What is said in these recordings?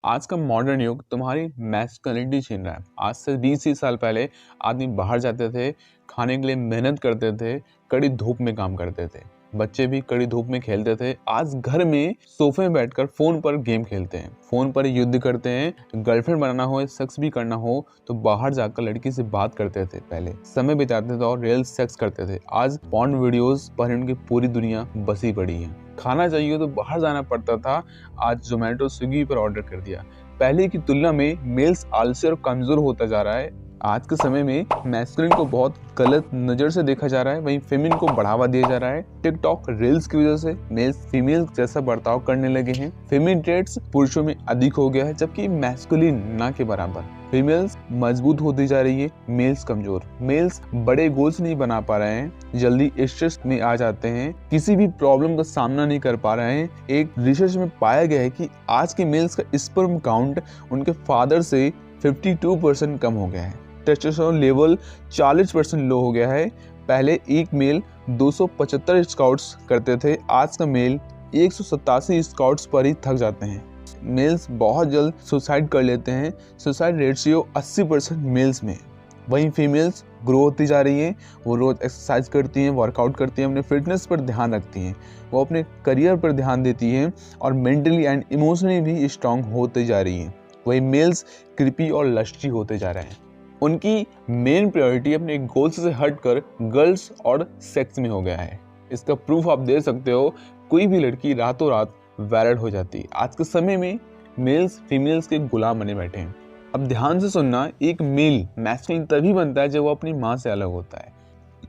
आज का मॉडर्न युग तुम्हारी मैस्कुलिनिटी छीन रहा है। आज से 20 साल पहले आदमी बाहर जाते थे, खाने के लिए मेहनत करते थे, कड़ी धूप में काम करते थे। बच्चे भी कड़ी धूप में खेलते थे। आज घर में सोफे में बैठकर फोन पर गेम खेलते हैं, फोन पर युद्ध करते हैं। गर्लफ्रेंड बनाना हो, सेक्स भी करना हो तो बाहर जाकर लड़की से बात करते थे, पहले समय बिताते थे और रियल सेक्स करते थे। आज पॉर्न वीडियोस पर उनकी पूरी दुनिया बसी पड़ी है। खाना चाहिए तो बाहर जाना पड़ता था, आज जोमेटो स्विगी पर ऑर्डर कर दिया। पहले की तुलना में मेल्स आलसी और कमजोर होता जा रहा है। आज के समय में मैस्कुलिन को बहुत गलत नजर से देखा जा रहा है, वहीं फेमिनिन को बढ़ावा दिया जा रहा है। टिकटॉक रील्स की वजह से मेल्स फीमेल जैसा बर्ताव करने लगे हैं। फेमिनिन ट्रेट्स पुरुषों में अधिक हो गया है, जबकि मैस्कुलिन ना के बराबर। फीमेल्स मजबूत होती जा रही है, मेल्स कमजोर। मेल्स बड़े गोल्स नहीं बना पा रहे हैं, जल्दी स्ट्रेस में आ जाते हैं, किसी भी प्रॉब्लम का सामना नहीं कर पा रहे हैं। एक रिसर्च में पाया गया है कि आज के मेल्स का स्पर्म काउंट उनके फादर से 52% कम हो गया है। टेस्टोस्टेरोन लेवल 40% लो हो गया है। पहले एक मेल 275 स्काउट्स करते थे, आज का मेल 187 स्काउट्स पर ही थक जाते हैं। मेल्स बहुत जल्द सुसाइड कर लेते हैं। सुसाइड रेशियो 80% मेल्स में। वहीं फीमेल्स ग्रो होती जा रही हैं, वो रोज एक्सरसाइज करती हैं, वर्कआउट करती हैं, अपने फिटनेस पर ध्यान रखती हैं, वो अपने करियर पर ध्यान देती हैं और मेंटली एंड इमोशनली भी स्ट्रांग होते जा रही हैं। वहीं मेल्स क्रिपी और लस्टी होते जा रहे हैं। उनकी मेन प्रायोरिटी अपने गोल्स से हटकर गर्ल्स और सेक्स में हो गया है। इसका प्रूफ आप दे सकते हो, कोई भी लड़की रातों रात वैलिड हो जाती है। आज के समय में मेल्स फीमेल्स के गुलाम बने बैठे हैं। अब ध्यान से सुनना, एक मेल मैस्कुलिन तभी बनता है जब वो अपनी माँ से अलग होता है।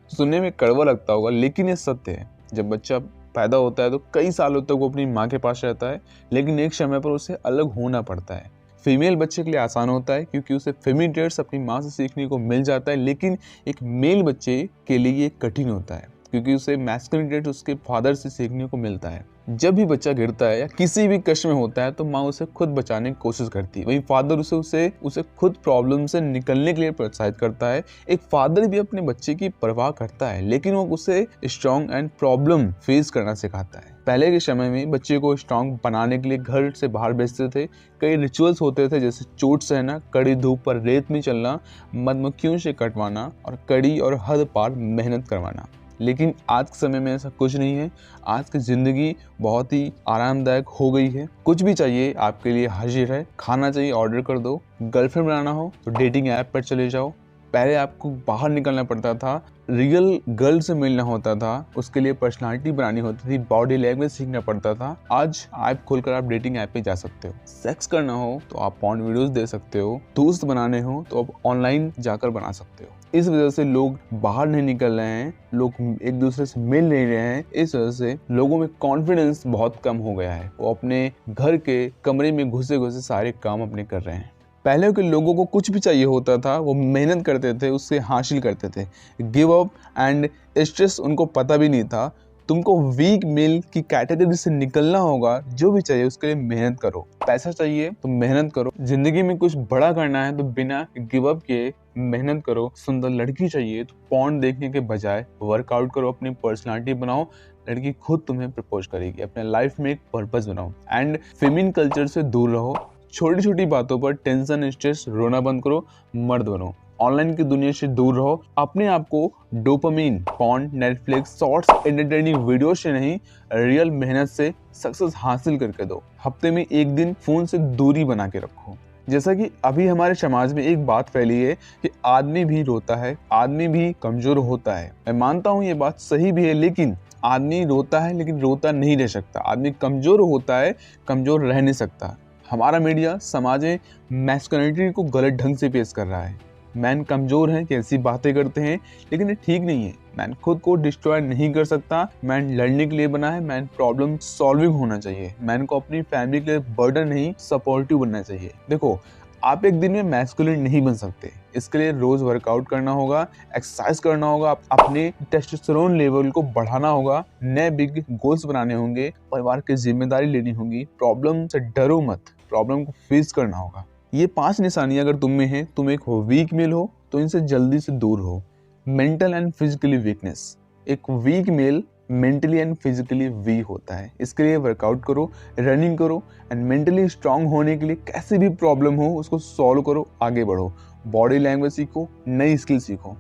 सुनने में कड़वा लगता होगा, लेकिन ये सत्य है। जब बच्चा पैदा होता है तो कई सालों तक वो अपनी माँ के पास रहता है, लेकिन एक समय पर उसे अलग होना पड़ता है। फीमेल बच्चे के लिए आसान होता है क्योंकि उसे फेमिनिन ट्रेट्स अपनी माँ से सीखने को मिल जाता है, लेकिन एक मेल बच्चे के लिए ये कठिन होता है क्योंकि उसे मैस्कुलिन ट्रेट्स उसके फादर से सीखने को मिलता है। जब भी बच्चा गिरता है या किसी भी कष्ट में होता है तो माँ उसे खुद बचाने की कोशिश करती है, वहीं फादर उसे खुद प्रॉब्लम से निकलने के लिए प्रोत्साहित करता है। एक फादर भी अपने बच्चे की परवाह करता है, लेकिन वो उसे स्ट्रॉन्ग एंड प्रॉब्लम फेस करना सिखाता है। पहले के समय में बच्चे को स्ट्रॉन्ग बनाने के लिए घर से बाहर भेजते थे। कई रिचुअल्स होते थे, जैसे चोट सहना, कड़ी धूप पर रेत में चलना, मधुमक्खियों से कटवाना और कड़ी और हद पार मेहनत करवाना। लेकिन आज के समय में ऐसा कुछ नहीं है। आज की जिंदगी बहुत ही आरामदायक हो गई है। कुछ भी चाहिए आपके लिए हाजिर है। खाना चाहिए ऑर्डर कर दो, गर्लफ्रेंड बनाना हो तो डेटिंग ऐप पर चले जाओ। पहले आपको बाहर निकलना पड़ता था, रियल गर्ल से मिलना होता था, उसके लिए पर्सनालिटी बनानी होती थी, बॉडी लैंग्वेज सीखना पड़ता था। आज ऐप खोलकर आप डेटिंग ऐप पे जा सकते हो। सेक्स करना हो तो आप पॉर्न वीडियोस देख सकते हो, दोस्त बनाने हो तो आप ऑनलाइन जाकर बना सकते हो। इस वजह से लोग बाहर नहीं निकल रहे हैं, लोग एक दूसरे से मिल नहीं रहे हैं। इस वजह से लोगों में कॉन्फिडेंस बहुत कम हो गया है। वो अपने घर के कमरे में घुसे घुसे सारे काम अपने कर रहे हैं। पहले के लोगों को कुछ भी चाहिए होता था, वो मेहनत करते थे, उससे हासिल करते थे। गिव अप एंड स्ट्रेस उनको पता भी नहीं था। तुमको वीक मेल की कैटेगरी से निकलना होगा। जो भी चाहिए उसके लिए मेहनत करो। पैसा चाहिए तो मेहनत करो। जिंदगी में कुछ बड़ा करना है तो बिना गिव अप किए मेहनत करो। सुंदर लड़की चाहिए तो पॉर्न देखने के बजाय वर्कआउट करो, अपनी पर्सनालिटी बनाओ। लड़की खुद तुम्हें प्रपोज करेगी। अपने लाइफ में एक पर्पस बनाओ एंड फेमिनिन कल्चर से दूर रहो। छोटी छोटी बातों पर टेंशन, स्ट्रेस, रोना बंद करो, मर्द बनो। ऑनलाइन की दुनिया से दूर रहो। अपने आप को dopamine, porn, Netflix, shorts, entertaining video से नहीं, रियल मेहनत से सक्सेस हासिल करके दो। हफ्ते में एक दिन फोन से दूरी बना के रखो। जैसा कि अभी हमारे समाज में एक बात फैली है कि आदमी भी रोता है, आदमी भी कमजोर होता है। मैं मानता हूँ ये बात सही भी है, लेकिन आदमी रोता है लेकिन रोता नहीं रह सकता। आदमी कमजोर होता है, कमजोर रह नहीं सकता। हमारा मीडिया समाज में मैस्कुलिनिटी को गलत ढंग से पेश कर रहा है। मैन कमजोर हैं, कैसी बातें करते हैं, लेकिन ये ठीक नहीं है। मैन खुद को डिस्ट्रॉय नहीं कर सकता। मैन लड़ने के लिए बना है। मैन प्रॉब्लम सॉल्विंग होना चाहिए। मैन को अपनी फैमिली के लिए बर्डन नहीं, सपोर्टिव बनना चाहिए। देखो, आप एक दिन में मैस्कुलिन नहीं बन सकते। इसके लिए रोज वर्कआउट करना होगा, एक्सरसाइज करना होगा, अपने टेस्टोस्टेरोन लेवल को बढ़ाना होगा, नए बिग गोल्स बनाने होंगे, परिवार की जिम्मेदारी लेनी होगी। प्रॉब्लम से डरो मत, प्रॉब्लम को फेस करना होगा। ये 5 निशानियां अगर तुम में है, तुम एक वीक मेल हो तो इनसे जल्दी से दूर हो। Mental and physically weakness. एक weak male mentally and physically weak होता है। इसके लिए वर्कआउट करो, रनिंग करो एंड मेंटली स्ट्रांग होने के लिए कैसी भी प्रॉब्लम हो उसको सॉल्व करो, आगे बढ़ो, बॉडी लैंग्वेज सीखो, नई स्किल सीखो।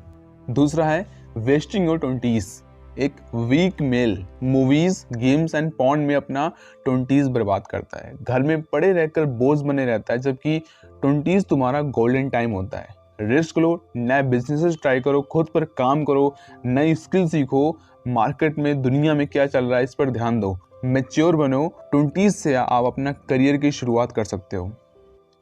दूसरा है वेस्टिंग योर 20s। एक weak male movies, games and porn में अपना 20s बर्बाद करता है, घर में पड़े रहकर बोझ बने रहता है, जबकि 20s तुम्हारा गोल्डन टाइम होता है। रिस्क लो, नए बिजनेसेस ट्राई करो, खुद पर काम करो, नई स्किल सीखो, मार्केट में दुनिया में क्या चल रहा है इस पर ध्यान दो, मैच्योर बनो। 20s से आप अपना करियर की शुरुआत कर सकते हो।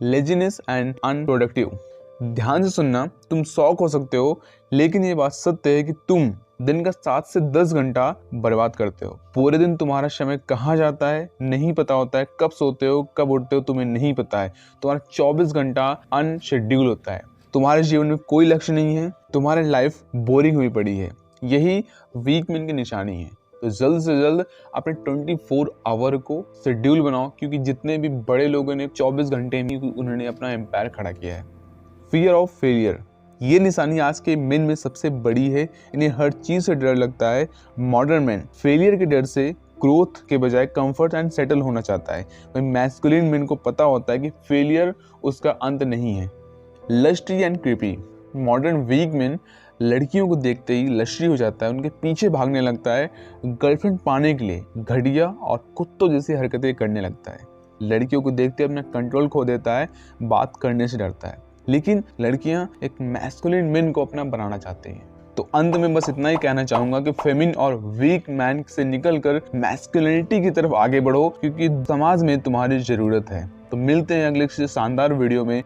Laziness and unproductive. ध्यान से सुनना, तुम 100 हो सकते हो, लेकिन ये बात सत्य है कि तुम दिन का 7 से 10 घंटा बर्बाद करते हो। पूरे दिन तुम्हारा समय कहाँ जाता है नहीं पता होता है, कब सोते हो कब उठते हो तुम्हें नहीं पता है। तुम्हारा 24 घंटा अनशेड्यूल होता है, तुम्हारे जीवन में कोई लक्ष्य नहीं है, तुम्हारी लाइफ बोरिंग हुई पड़ी है। यही वीक मैन की निशानी है। तो जल्द से जल्द अपने 24 आवर को शेड्यूल बनाओ, क्योंकि जितने भी बड़े लोगों ने 24 घंटे में उन्होंने अपना एम्पायर खड़ा किया है। फियर ऑफ फेलियर, ये निशानी आज के मेन में सबसे बड़ी है। इन्हें हर चीज से डर लगता है। मॉडर्न मैन फेलियर के डर से ग्रोथ के बजाय कंफर्ट एंड सेटल होना चाहता है। वहीं मैस्कुलिन मैन को पता होता है कि फेलियर उसका अंत नहीं है। Lusty and creepy, modern weak man लड़कियों को देखते ही लश्री हो जाता है, उनके पीछे भागने लगता है, गर्लफ्रेंड पाने के लिए घटिया और कुत्तों जैसी हरकतें करने लगता है। लड़कियों को देखते अपना कंट्रोल खो देता है, बात करने से डरता है। लेकिन लड़कियां एक मैस्कुलिन मैन को अपना बनाना चाहती हैं। तो अंत में बस इतना ही कहना चाहूंगा कि फेमिन और वीक मैन से निकलकर मैस्कुलिनिटी की तरफ आगे बढ़ो, क्योंकि समाज में तुम्हारी जरूरत है। तो मिलते हैं अगले किसी शानदार वीडियो में।